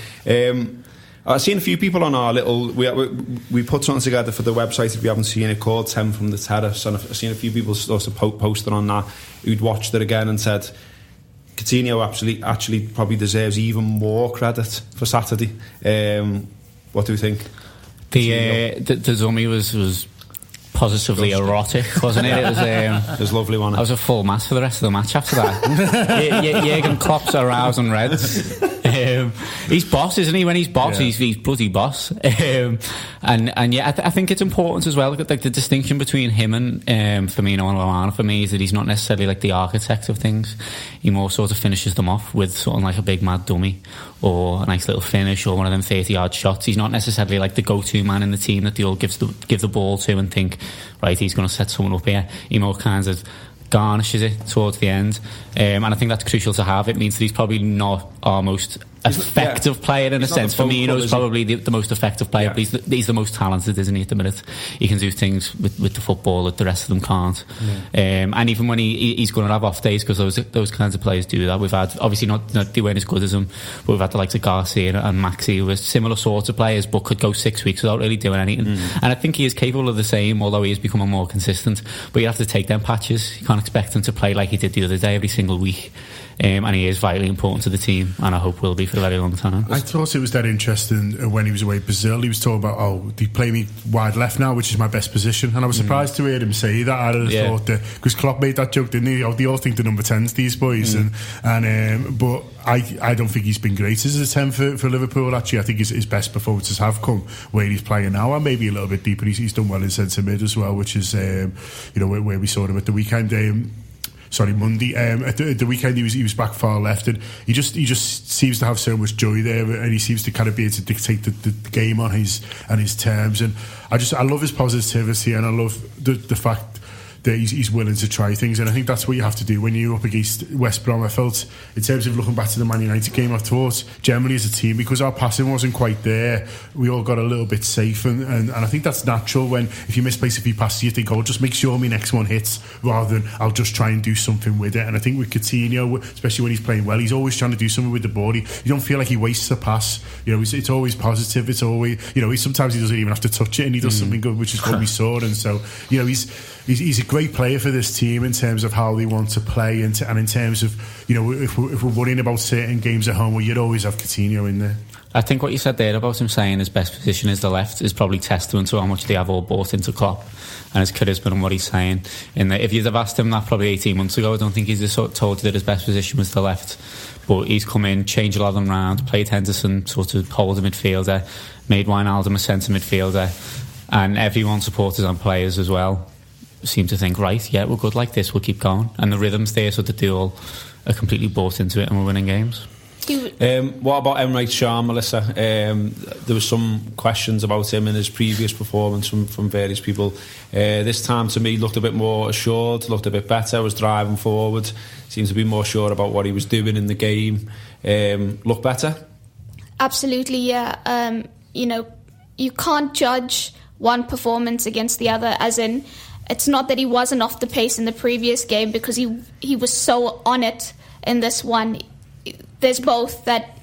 I've seen a few people on our little... We put something together for the website, if you haven't seen it, called 10 from the Terrace, and I've seen a few people sort of posted on that who'd watched it again and said Coutinho actually probably deserves even more credit for Saturday. What do you think? The dummy was positively erotic, wasn't it? It was lovely, wasn't it? I was a full mass for the rest of the match after that. Jürgen Klopp's arousing Reds. He's boss, isn't he? When he's boss, he's bloody boss. And yeah, I think it's important as well. Like the distinction between him and Firmino and Lallana for me is that he's not necessarily like the architect of things. He more sort of finishes them off with something like a big mad dummy or a nice little finish or one of them 30-yard shots. He's not necessarily like the go-to man in the team that they all give the ball to and think, right, he's going to set someone up here. He more kind of garnishes it towards the end, and I think that's crucial to have. It means that he's probably not our most effective player in a sense. Firmino's probably the most effective player, but he's the most talented, isn't he, at the minute? He can do things with the football that the rest of them can't. And even when he's going to have off days, because those kinds of players do that. We've had, obviously not they weren't as good as him, but we've had the likes of Garcia and Maxi, who are similar sorts of players but could go 6 weeks without really doing anything. And I think he is capable of the same, although he is becoming more consistent. But you have to take them patches. You can't expect him to play like he did the other day every single week. And he is vitally important to the team, and I hope will be for a very long time. I thought it was that interesting when he was away at Brazil. He was talking about, they play me wide left now, which is my best position, and I was surprised to hear him say that. I'd have thought that, because Klopp made that joke, didn't he? They all think the number 10's these boys, but I don't think he's been great as a 10 for Liverpool. Actually, I think his best performances have come where he's playing now, and maybe a little bit deeper. He's done well in centre mid as well, which is where we saw him at the weekend. Monday. At the weekend, he was back far left, and he just seems to have so much joy there, and he seems to kind of be able to dictate the game on his terms. And I love his positivity, and I love the fact that he's willing to try things, and I think that's what you have to do when you're up against West Brom. I felt, in terms of looking back to the Man United game, I thought generally as a team, because our passing wasn't quite there, we all got a little bit safe, and I think that's natural. When if you misplace a few passes, you think, just make sure my next one hits, rather than I'll just try and do something with it. And I think with Coutinho, especially when he's playing well, he's always trying to do something with the ball. You don't feel like he wastes a pass. It's always positive. It's always, sometimes he doesn't even have to touch it, and he does something good, which is what we saw. And so, he's a great player for this team in terms of how they want to play, and in terms of, if we're worrying about certain games at home, well, you'd always have Coutinho in there. I think what you said there about him saying his best position is the left is probably testament to how much they have all bought into Klopp and his charisma and what he's saying. In that, if you'd have asked him that probably 18 months ago, I don't think he'd have told you that his best position was the left. But he's come in, changed a lot of them round, played Henderson sort of holding midfielder, made Wijnaldum a centre midfielder, and everyone, supporters and players as well, seem to think, right, yeah, we're good like this, we'll keep going. And the rhythm's there, so that they all are completely bought into it, and we're winning games. What about Emre Can, Melissa? There was some questions about him in his previous performance from various people. This time, to me, looked a bit more assured, looked a bit better, was driving forward, seemed to be more sure about what he was doing in the game. Look better? Absolutely, yeah. You can't judge one performance against the other, as in it's not that he wasn't off the pace in the previous game, because he was so on it in this one. There's both that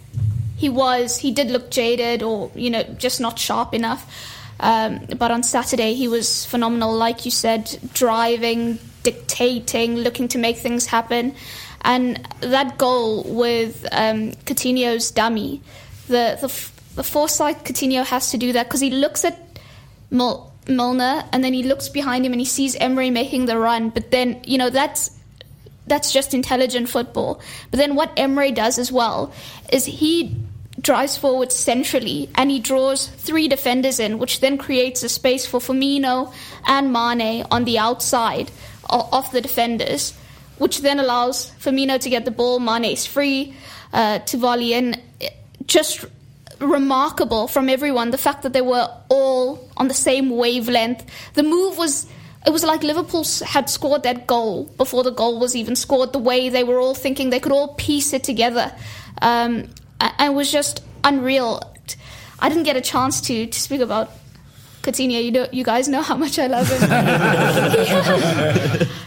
he did look jaded, or just not sharp enough. But on Saturday he was phenomenal, like you said, driving, dictating, looking to make things happen. And that goal with Coutinho's dummy, the foresight Coutinho has to do that, because he looks at Milner and then he looks behind him and he sees Emre making the run. But then that's just intelligent football. But then what Emre does as well is he drives forward centrally and he draws 3 defenders in, which then creates a space for Firmino and Mane on the outside of the defenders, which then allows Firmino to get the ball. Mane's free to volley in. Just remarkable from everyone, the fact that they were all on the same wavelength. The move was... It was like Liverpool had scored that goal before the goal was even scored, the way they were all thinking they could all piece it together. And it was just unreal. I didn't get a chance to speak about Coutinho. You guys know how much I love him.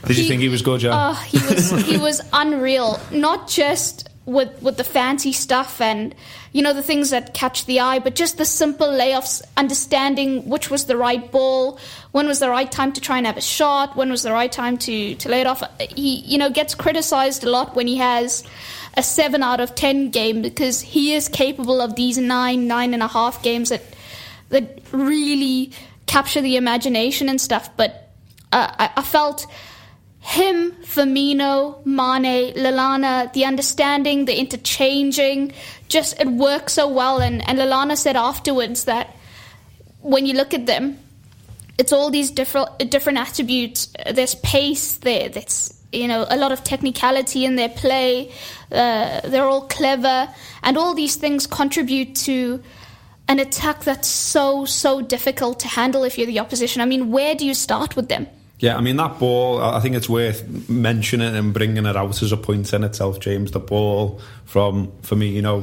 Did you think he was good, John? He was unreal. Not just with the fancy stuff and the things that catch the eye, but just the simple layoffs, understanding which was the right ball, when was the right time to try and have a shot, when was the right time to lay it off. He gets criticised a lot when he has a 7 out of 10 game, because he is capable of these 9.5 games that really capture the imagination and stuff. But I felt him, Firmino, Mane, Lallana, the understanding, the interchanging, just it works so well. And Lallana said afterwards that when you look at them, it's all these different attributes. There's pace, there's a lot of technicality in their play. They're all clever, and all these things contribute to an attack that's so difficult to handle if you're the opposition. I mean, where do you start with them? Yeah, I mean, that ball, I think it's worth mentioning and bringing it out as a point in itself, James. The ball from Firmino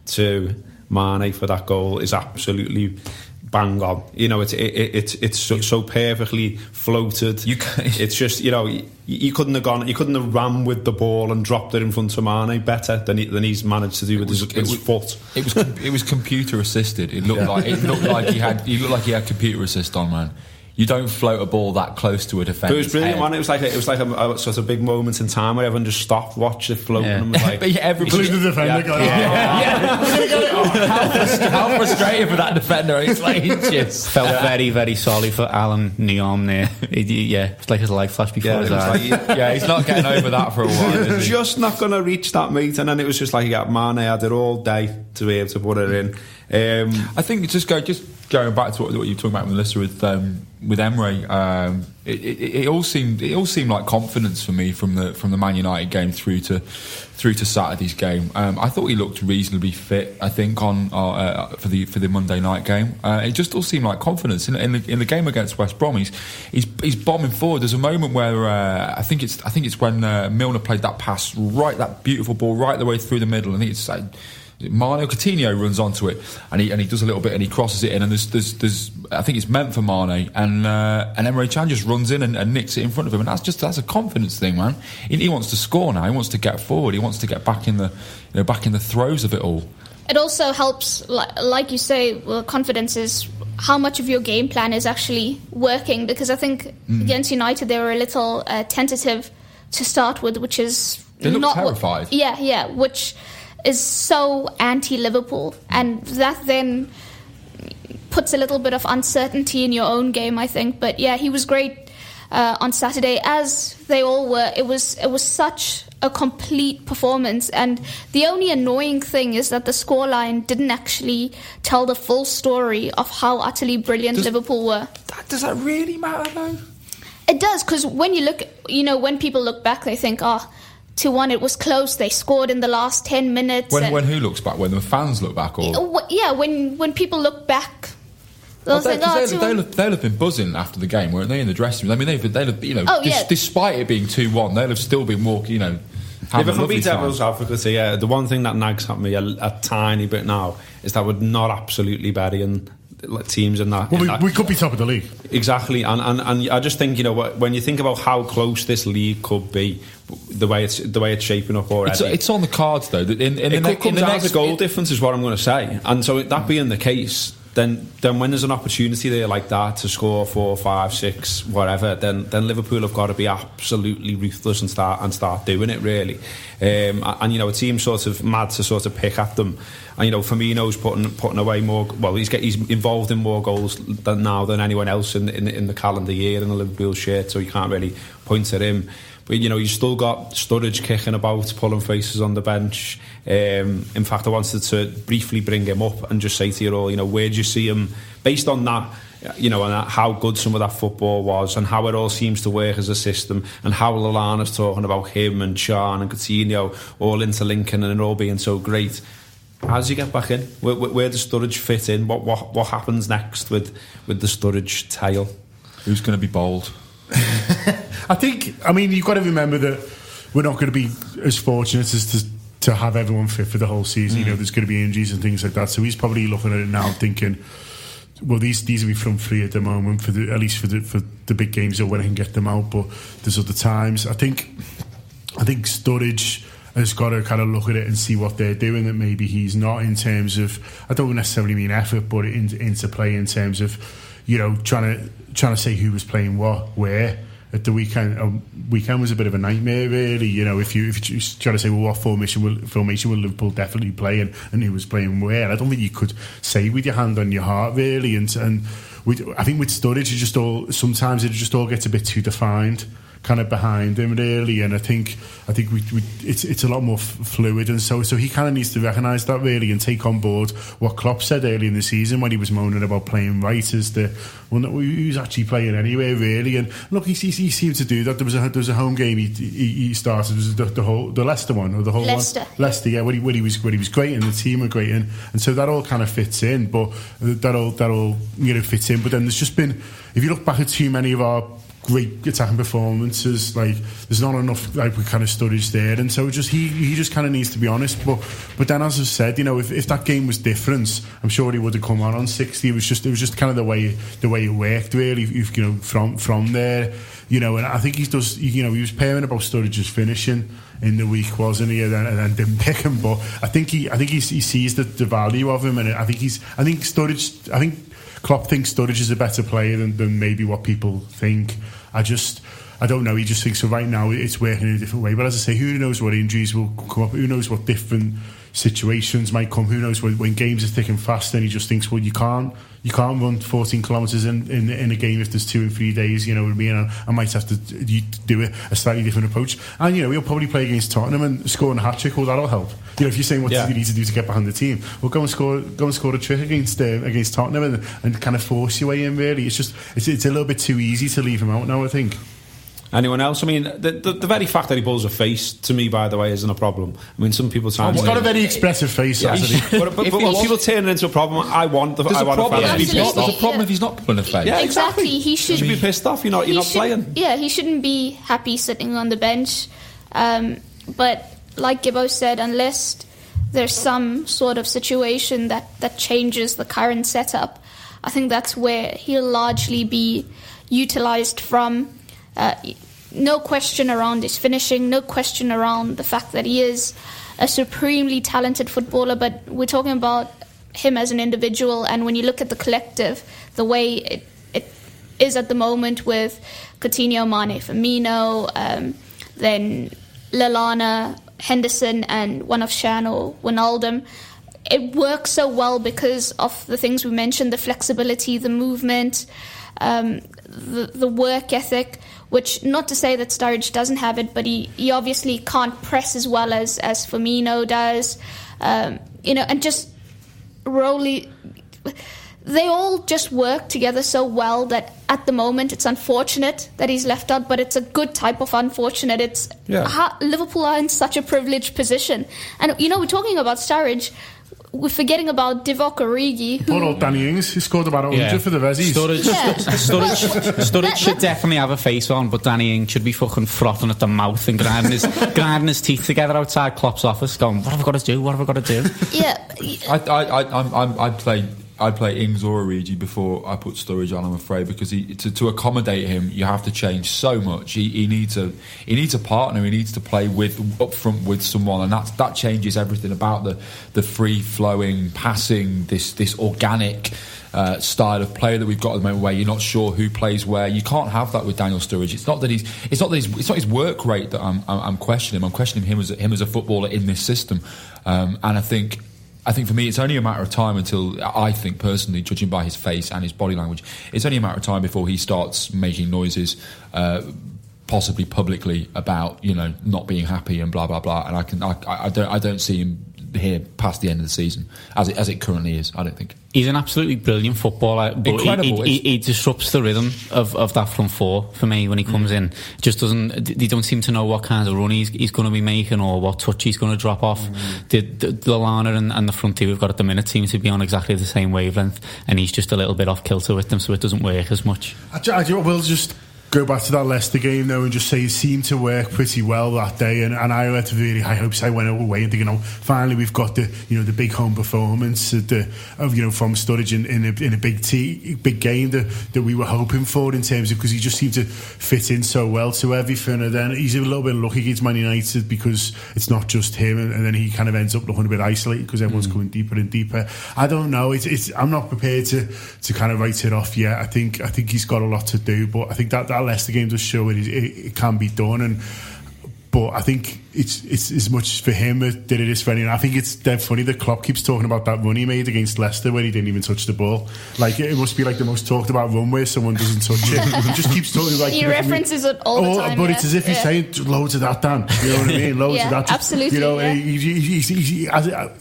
to Mane for that goal is absolutely bang on. It's so perfectly floated. It's just, you couldn't have ran with the ball and dropped it in front of Mane better than he's managed to do with his foot. It was computer assisted. It looked like he had computer assist on, man. You don't float a ball that close to a defender's It was brilliant, head. man. It was like a sort of big moment in time where everyone just stopped, watched it floating, and was like, everybody, the defender How frustrated for that defender. He's like, felt very, very sorry for Alan Neom there. It's like his life flashed before his eyes. He's not getting over that for a while. You're just not going to reach that, mate. And then it was just like, Mane had it all day to be able to put it in. I think just going back to what you were talking about, Melissa, with Emre, it all seemed like confidence for me from the Man United game through to Saturday's game. I thought he looked reasonably fit. I think on for the Monday night game, it just all seemed like confidence in the game against West Brom. He's bombing forward. There's a moment where I think it's when Milner played that pass, that beautiful ball right the way through the middle. I think it's Mane or Coutinho runs onto it, and he does a little bit and he crosses it in, and there's I think it's meant for Mane, and Emre Can just runs in and nicks it in front of him, and that's a confidence thing, man. He wants to score now. He wants to get forward. He wants to get back in the throes of it all. It also helps, like you say, confidence is how much of your game plan is actually working, because I think against United they were a little tentative to start with, which is they look terrified. Which is so anti-Liverpool, and that then puts a little bit of uncertainty in your own game, I think. But yeah, he was great on Saturday, as they all were. It was such a complete performance, and the only annoying thing is that the scoreline didn't actually tell the full story of how utterly brilliant Liverpool were. Does that really matter though? It does, because when you look, when people look back, they think, 2-1, it was close, they scored in the last 10 minutes. When who looks back? When the fans look back? Or when people look back, they'll think, they'll have been buzzing after the game, weren't they, in the dressing room? I mean, they'll have, despite it being 2-1, they'll have still been walking, having if I can be devil's advocate, the one thing that nags at me a tiny bit now is that we're not absolutely burying teams in that. Well, we could be top of the league. Exactly, and I just think, when you think about how close this league could be, the way it's shaping up already, it's on the cards though. It could come down to goal difference, is what I'm going to say. And so that being the case, then when there's an opportunity there like that to score 4, 5, 6, whatever, then Liverpool have got to be absolutely ruthless and start doing it, really. And it seems sort of mad to sort of pick at them. And Firmino's putting away more. Well, he's involved in more goals than anyone else in the calendar year in the Liverpool shirt, so you can't really point at him. But you've still got Sturridge kicking about, pulling faces on the bench. In fact, I wanted to briefly bring him up and just say to you all, where do you see him based on that? And how good some of that football was, and how it all seems to work as a system, and how Lallana's talking about him and Can and Coutinho all interlinking and it all being so great. How does he get back in? Where does Sturridge fit in? What happens next with the Sturridge tail? Who's going to be bold? I mean, you've got to remember that we're not going to be as fortunate as to have everyone fit for the whole season. There's going to be injuries and things like that. So he's probably looking at it now thinking, well, these will be front free at the moment, at least for the big games, or when I can get them out. But there's other times. I think Sturridge has got to kind of look at it and see what they're doing that maybe he's not, in terms of, I don't necessarily mean effort, but into play, in terms of trying to say who was playing what where at the weekend. Weekend was a bit of a nightmare, really. If you try to say, well, what formation will Liverpool definitely play, and who was playing where, I don't think you could say with your hand on your heart, really. And I think with Sturridge, sometimes it just all gets a bit too defined, kind of behind him, really. And I think it's a lot more fluid, and so he kind of needs to recognise that, really, and take on board what Klopp said early in the season when he was moaning about playing right as the one that who's actually playing anyway, really. And look, he seemed to do that. There was a home game he started. It was the Leicester one, or the whole Leicester. One? Leicester, yeah, when he was great and the team were great, and so that all kind of fits in. But that all fits in. But then there's just been, if you look back at too many of our great attacking performances, like there's not enough we kind of Sturridge there, and so he just kind of needs to be honest. But then, as I've said, if that game was different, I'm sure he would have come on 60. It was just kind of the way it worked, really. From there, and I think he was pairing about Sturridge's finishing in the week, wasn't he? And then didn't pick him, but I think he sees the value of him, and I think Klopp thinks Sturridge is a better player than maybe what people think. I don't know. He just thinks, so right now it's working in a different way. But as I say, who knows what injuries will come up? Who knows what different situations might come? Who knows when games are thick and fast? Then he just thinks, well, you can't run 14 kilometres in a game if there's 2 and 3 days. You know what I mean? I might have to do a slightly different approach. And he'll probably play against Tottenham and score a hat trick. Well, that'll help. If you're saying what you need to do to get behind the team, well, go and score a trick against Tottenham and kind of force your way in. Really, it's a little bit too easy to leave him out now, I think. Anyone else? I mean, the very fact that he pulls a face, to me, by the way, isn't a problem. I mean, some people he's got a very expressive face, hasn't he? But people turn it into a problem. There's a problem if he's not pulling a face. Yeah, exactly. He should be pissed off. You're not playing. Yeah, he shouldn't be happy sitting on the bench. But like Gibbo said, unless there's some sort of situation that changes the current setup, I think that's where he'll largely be utilised from. No question around his finishing, no question around the fact that he is a supremely talented footballer, but we're talking about him as an individual. And when you look at the collective, the way it is at the moment with Coutinho, Mane, Firmino, then Lallana, Henderson, and one of Shan or Wijnaldum, it works so well because of the things we mentioned, the flexibility, the movement, the work ethic, which, not to say that Sturridge doesn't have it, but he obviously can't press as well as Firmino does. And just Rowley, they all just work together so well that at the moment it's unfortunate that he's left out, but it's a good type of unfortunate. It's Liverpool are in such a privileged position. And, we're talking about Sturridge, we're forgetting about Divock Origi. Poor old Danny Ings, he scored about 100 for the Vezies. Sturridge should definitely have a face on, but Danny Ings should be fucking frothing at the mouth and grinding his teeth together outside Klopp's office, going, what have I got to do? Yeah. I'd play I'd play Ings or Origi before I put Sturridge on, I'm afraid, because to accommodate him, you have to change so much. He needs a partner. He needs to play up front with someone, and that changes everything about the free flowing passing, this organic style of play that we've got at the moment, where you're not sure who plays where. You can't have that with Daniel Sturridge. It's not his work rate that I'm questioning. I'm questioning him as a footballer in this system, and I think for me, it's only a matter of time until, I think personally, judging by his face and his body language, it's only a matter of time before he starts making noises, possibly publicly, about not being happy and blah blah blah. And I don't see him here past the end of the season as it currently is. I don't think. He's an absolutely brilliant footballer, but incredible. He disrupts the rhythm of that front four for me when he comes in. Just doesn't. They don't seem to know what kind of run he's going to be making or what touch he's going to drop off. The Lallana and the front two we've got at the minute seem to be on exactly the same wavelength, and he's just a little bit off kilter with them, so it doesn't work as much. I will just go back to that Leicester game though and just say it seemed to work pretty well that day, and I had really high hopes. I went away and thinking, finally we've got the big home performance from Sturridge in a big game that we were hoping for, in terms of, because he just seemed to fit in so well to everything. And then he's a little bit lucky against Man United because it's not just him, and then he kind of ends up looking a bit isolated because everyone's going deeper and deeper. I don't know. I'm not prepared to kind of write it off yet. I think he's got a lot to do, but I think that Leicester game does show it can be done, but I think it's as much for him that it is for anyone. I think it's dead funny that Klopp keeps talking about that run he made against Leicester where he didn't even touch the ball. Like, it must be like the most talked about run where someone doesn't touch it. He just keeps talking like he references it all the time. But it's as if he's saying loads of that, Dan. You know what I mean? Loads of that. Absolutely.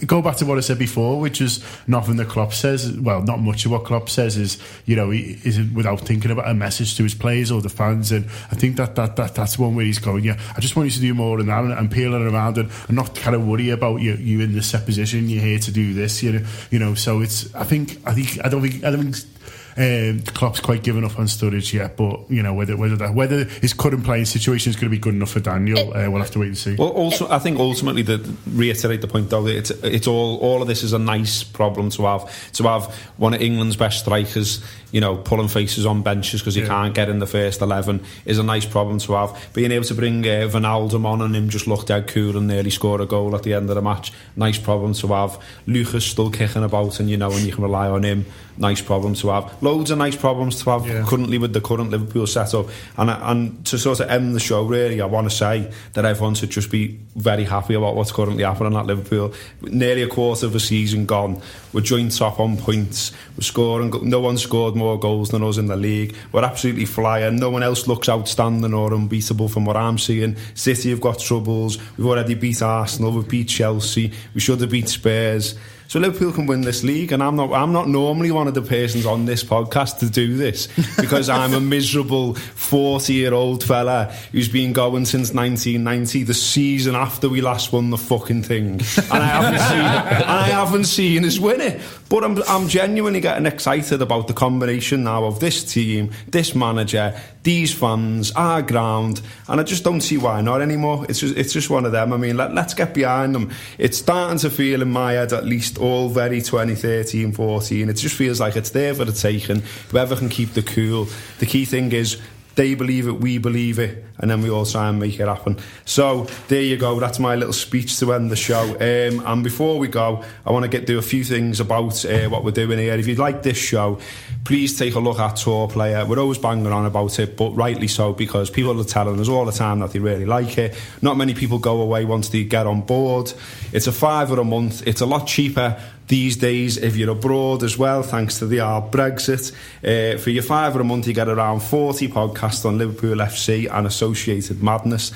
Go back to what I said before, which is nothing that Klopp says. Well, not much of what Klopp says is he isn't without thinking about a message to his players or the fans. And I think that's one where he's going, I just want you to do more than that, and peeling around and not kind of worry about you in this set position. You're here to do this, So it's. I don't think Klopp's quite given up on Sturridge yet, but whether his current playing situation is going to be good enough for Daniel, we'll have to wait and see. Well, also, I think ultimately, reiterate the point though, it's all of this is a nice problem to have one of England's best strikers, pulling faces on benches because he can't get in the first 11 is a nice problem to have. Being able to bring Wijnaldum on and him just look dead cool and nearly score a goal at the end of the match, nice problem to have. Lucas still kicking about and you can rely on him, nice problem to have. Loads of nice problems to have currently with the current Liverpool setup, and to sort of end the show, really, I want to say that everyone should just be very happy about what's currently happening at Liverpool. Nearly a quarter of the season gone, we're joint top on points, we're scoring, no one scored more goals than us in the league, we're absolutely flying, no one else looks outstanding or unbeatable from what I'm seeing. City have got troubles, we've already beat Arsenal, we've beat Chelsea, we should have beat Spurs. So Liverpool can win this league, and I'm not normally one of the persons on this podcast to do this because I'm a miserable 40-year-old fella who's been going since 1990, the season after we last won the fucking thing, and I haven't seen us win it. But I'm genuinely getting excited about the combination now of this team, this manager, these fans, our ground, and I just don't see why not anymore. It's just one of them. I mean, let's get behind them. It's starting to feel in my head, at least, all very 2013-14. It just feels like it's there for the taking. Whoever can keep the cool. The key thing is they believe it, we believe it, and then we all try and make it happen. So there you go, that's my little speech to end the show. And before we go, I want to do a few things about what we're doing here. If you'd like this show, please take a look at Tour Player. We're always banging on about it, but rightly so, because people are telling us all the time that they really like it. Not many people go away once they get on board. It's a £5 a month. It's a lot cheaper these days if you're abroad as well, thanks to the hard Brexit. For your £5 a month, you get around 40 podcasts on Liverpool FC and associated madness.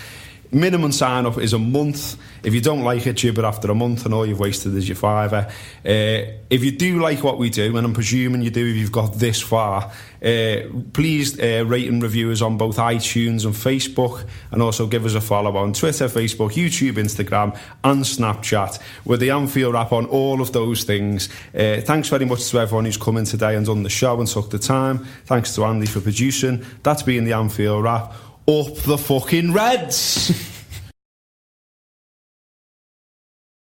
Minimum sign up is a month. If you don't like it, gibber after a month, and all you've wasted is your £5. If you do like what we do, and I'm presuming you do if you've got this far, please rate and review us on both iTunes and Facebook, and also give us a follow on Twitter, Facebook, YouTube, Instagram and Snapchat with the Anfield Wrap on all of those things. Thanks very much to everyone who's come in today and done the show and took the time. Thanks to Andy for producing. That's been the Anfield Wrap. Up the fucking Reds!